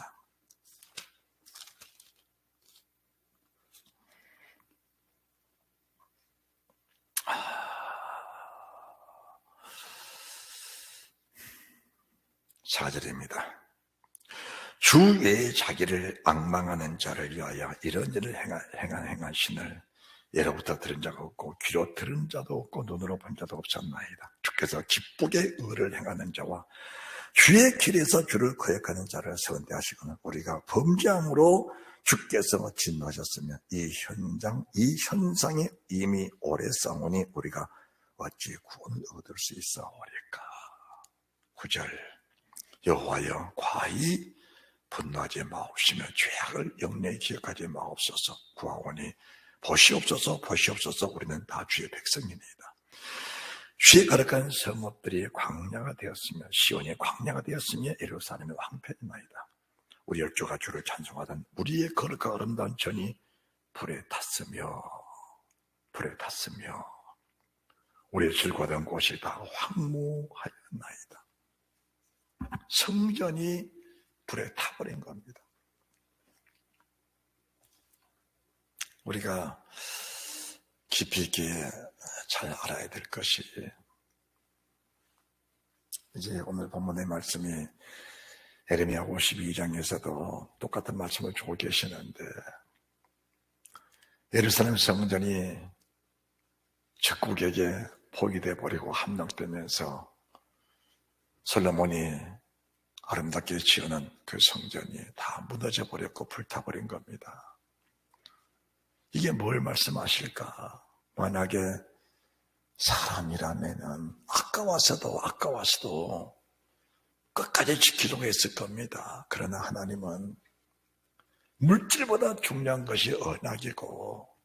(4절입니다) 주 외에 자기를 앙망하는 자를 위하여 이런 일을 행한 신을 예로부터 들은 자가 없고 귀로 들은 자도 없고 눈으로 본 자도 없었나이다. 주께서 기쁘게 의를 행하는 자와 주의 길에서 주를 거역하는 자를 선대하시거늘 우리가 범죄함으로 주께서 진노하셨으며 이 현상이 이미 오래 싸우니 우리가 어찌 구원을 얻을 수 있어오리까. 9절 여호와여 과히 분노하지 마옵시며 죄악을 영영히 기억하지 마옵소서. 구하오니 보시옵소서 우리는 다 주의 백성입니다. 주의 거룩한 성읍들이 광야가 되었으며 시온이 광야가 되었으며 예루살렘이 황폐하나이다. 우리 열조가 주를 찬송하던 우리의 거룩하고 아름다운 전이 불에 탔으며 우리의 즐거웠던 곳이 다 황무하였나이다. 성전이 불에 타버린 겁니다. 우리가 깊이 있게 잘 알아야 될 것이, 이제 오늘 본문의 말씀이 에레미야 52장에서도 똑같은 말씀을 주고 계시는데, 예루살렘 성전이 적국에게 포기돼 버리고 함락되면서 솔로몬이 아름답게 지어놓은 그 성전이 다 무너져 버렸고 불타버린 겁니다. 이게 뭘 말씀하실까? 만약에 사람이라면 아까워서도 끝까지 지키려고 했을 겁니다. 그러나 하나님은 물질보다 중요한 것이 언약이고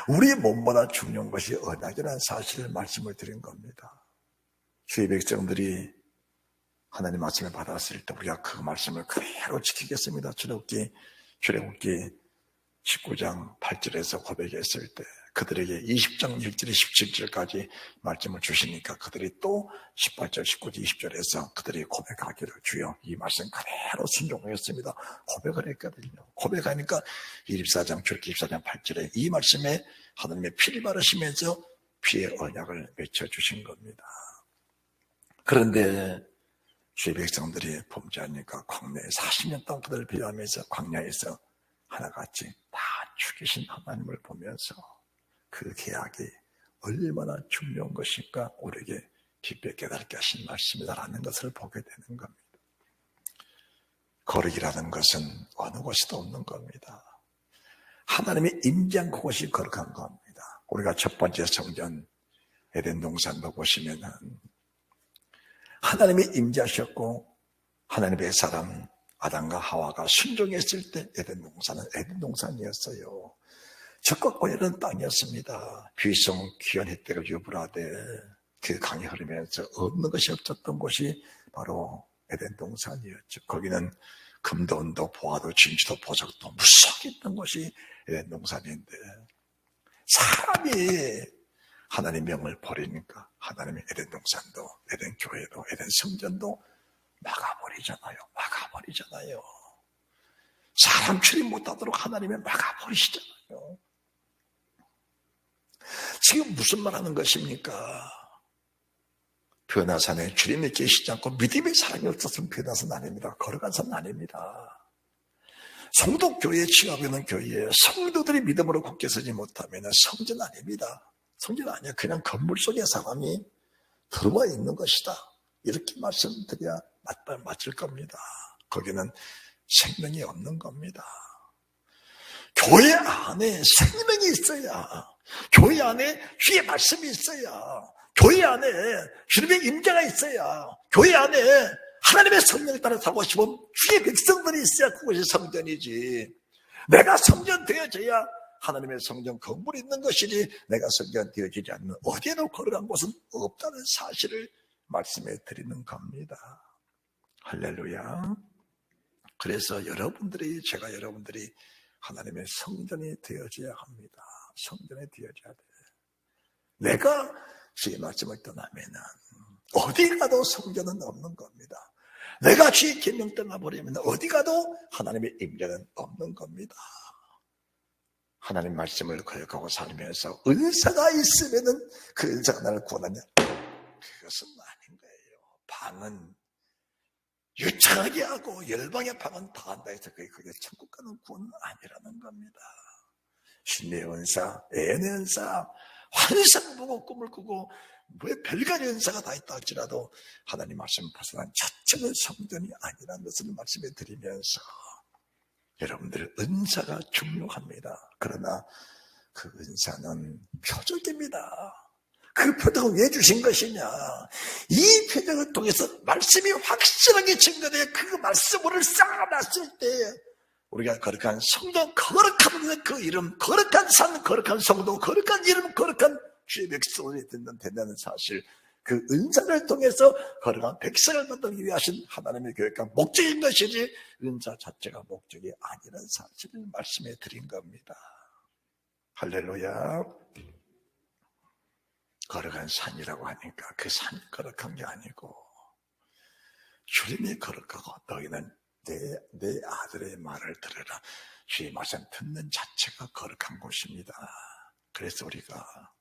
우리 몸보다 중요한 것이 언약이라는 사실을 말씀을 드린 겁니다. 주의 백성들이 하나님 말씀을 받았을 때 우리가 그 말씀을 그대로 지키겠습니다. 출애굽기 19장 8절에서 고백했을 때 그들에게 20장 1절에 17절까지 말씀을 주시니까 그들이 또 18절, 19절, 20절에서 그들이 고백하기를 주여 이 말씀 그대로 순종하였습니다. 고백을 했거든요. 고백하니까 24장, 출애굽기 24장 8절에 이 말씀에 하나님의 피를 바르시면서 피의 언약을 맺혀주신 겁니다. 그런데 주의 백성들이 범죄하니까 광야에 40년 동안 그들을 비하면서 광야에서 하나같이 다 죽이신 하나님을 보면서 그 계약이 얼마나 중요한 것인가 우리에게 깊이 깨닫게 하신 말씀이다라는 것을 보게 되는 겁니다. 거룩이라는 것은 어느 곳에도 없는 겁니다. 하나님이 임재한 그곳이 거룩한 겁니다. 우리가 첫 번째 성전 에덴 동산도 보시면은 하나님이 임재하셨고 하나님의 사람 아담과 하와가 순종했을 때 에덴 동산이었어요. 적과 고열은 땅이었습니다. 귀성 귀한 혜택을 유불하되 그 강이 흐르면서 없는 것이 없었던 곳이 바로 에덴 동산이었죠. 거기는 금도 은도 보화도 진주도 보석도 무수하게 있던 곳이 에덴 동산인데 사람이 하나님 명을 버리니까 하나님의 에덴 동산도 에덴 교회도 에덴 성전도 막아버리잖아요. 사람 출입 못하도록 하나님이 막아버리시잖아요. 지금 무슨 말 하는 것입니까? 변화산에 주님이 계시지 않고 믿음의 사람이 없었으면 변화산 아닙니다. 거룩한 산 아닙니다. 성도교회에 취하고 있는 교회에 성도들이 믿음으로 굳게 서지 못하면 성전 아닙니다. 성전 아니야. 그냥 건물 속에 사람이 들어와 있는 것이다. 이렇게 말씀드려야 맞을 겁니다. 거기는 생명이 없는 겁니다. 교회 안에 생명이 있어야, 교회 안에 주의 말씀이 있어야, 교회 안에 주님의 임재가 있어야, 교회 안에 하나님의 성령을 따라 살고 싶은 주의 백성들이 있어야 그것이 성전이지. 내가 성전 되어져야 하나님의 성전 건물이 있는 것이지 내가 성전 되어지지 않는 어디에도 거룩한 곳은 없다는 사실을 말씀해 드리는 겁니다. 할렐루야. 그래서 제가 여러분들이 하나님의 성전이 되어져야 합니다. 성전이 되어져야 돼. 내가 주의 말씀을 떠나면은 어디 가도 성전은 없는 겁니다. 내가 주의 계명 떠나버리면 어디 가도 하나님의 임재는 없는 겁니다. 하나님 말씀을 거역하고 살면서 은사가 있으면은 그 은사가 나를 구원하냐? 그것은 아닌 거예요. 방은 유창하게 하고 열방의 방은 다 한다 해서 그게 천국 가는 구원은 아니라는 겁니다. 신의 은사, 애의 은사, 환상 보고 꿈을 꾸고 왜 별가지 은사가 다 있다 할지라도 하나님 말씀 벗어난 자체는 성전이 아니라는 것을 말씀해 드리면서 여러분들 은사가 중요합니다. 그러나 그 은사는 표적입니다. 그 표적을 왜 주신 것이냐? 이 표적을 통해서 말씀이 확실하게 증거되어 그 말씀을 쌓아놨을 때 우리가 거룩한 성전, 거룩한 그 이름, 거룩한 산, 거룩한 성도, 거룩한 이름, 거룩한 주의 백성이 된다는 사실, 그 은사를 통해서 거룩한 백성을 만들기 위해 하신 하나님의 계획과 목적인 것이지 은사 자체가 목적이 아니라는 사실을 말씀해 드린 겁니다. 할렐루야. 거룩한 산이라고 하니까 그 산이 거룩한 게 아니고 주님이 거룩하고 너희는 내 아들의 말을 들으라. 주의 말씀 듣는 자체가 거룩한 곳입니다. 그래서 우리가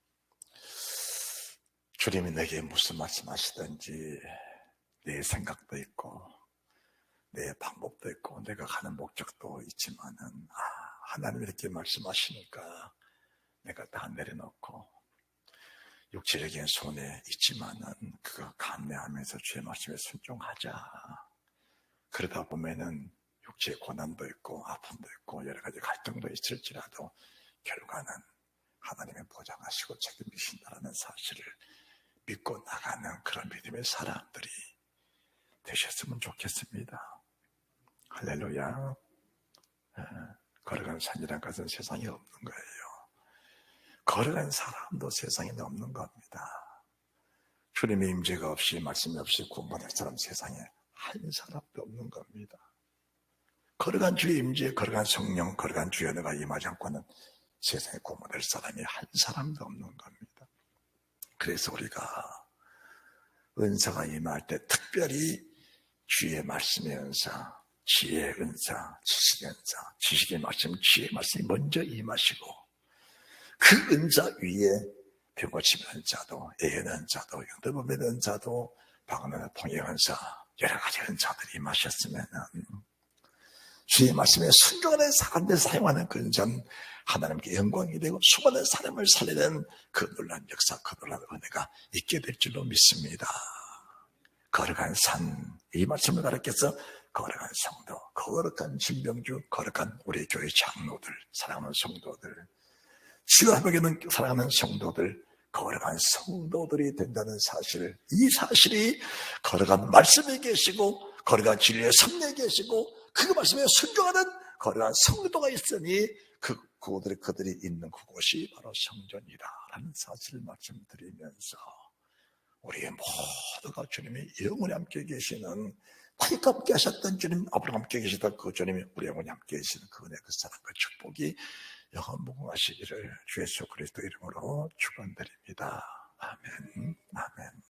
주님이 내게 무슨 말씀하시든지 내 생각도 있고 내 방법도 있고 내가 가는 목적도 있지만은 하나님이 이렇게 말씀하시니까 내가 다 내려놓고 육체적인 손해 있지만은 그거 감내하면서 주의 말씀에 순종하자. 그러다 보면은 육체의 고난도 있고 아픔도 있고 여러 가지 갈등도 있을지라도 결과는 하나님이 보장하시고 책임지신다는 사실을 믿고 나가는 그런 믿음의 사람들이 되셨으면 좋겠습니다. 할렐루야. 거룩한 산이란 것은 세상에 없는 거예요. 거룩한 사람도 세상에 없는 겁니다. 주님의 임재가 없이 말씀이 없이 구원받을 사람 세상에 한 사람도 없는 겁니다. 거룩한 주의 임재, 거룩한 성령, 거룩한 주의 은혜가 임하지 않고는 세상에 구원받을 사람이 한 사람도 없는 겁니다. 그래서 우리가 은사가 임할 때 특별히 주의 말씀의 은사, 지혜의 은사, 지식의 은사, 지식의 말씀, 지혜의 말씀이 먼저 임하시고 그 은사 위에 병고침의 은사도, 애의 은사도, 영접의 은사도, 방언의 통의 은사, 여러 가지 은사들이 임하셨으면 주의 말씀에 순종하는 사람들 사용하는 그 은사는 하나님께 영광이 되고 수많은 사람을 살리는 그 놀라운 역사, 그 놀라운 은혜가 있게 될 줄로 믿습니다. 거룩한 산, 이 말씀을 가르쳐서 거룩한 성도, 거룩한 신병주, 거룩한 우리 교회 장로들, 사랑하는 성도들, 주와 함께는 사랑하는 성도들, 거룩한 성도들이 된다는 사실, 이 사실이 거룩한 말씀에 계시고 거룩한 진리의 섭리에 계시고 그 말씀에 순종하는 거룩한 성도가 있으니 그들이 있는 그곳이 바로 성전이라는 사실을 말씀드리면서 우리의 모두가 주님이 영원히 함께 계시는 타이가 함께 하셨던 주님, 앞으로 함께 계시던 그 주님이 우리 영원히 함께 계시는 그 은혜, 그 사랑, 그 축복이 영원 무궁하시기를 주 예수 그리스도 이름으로 축원드립니다. 아멘. 아멘.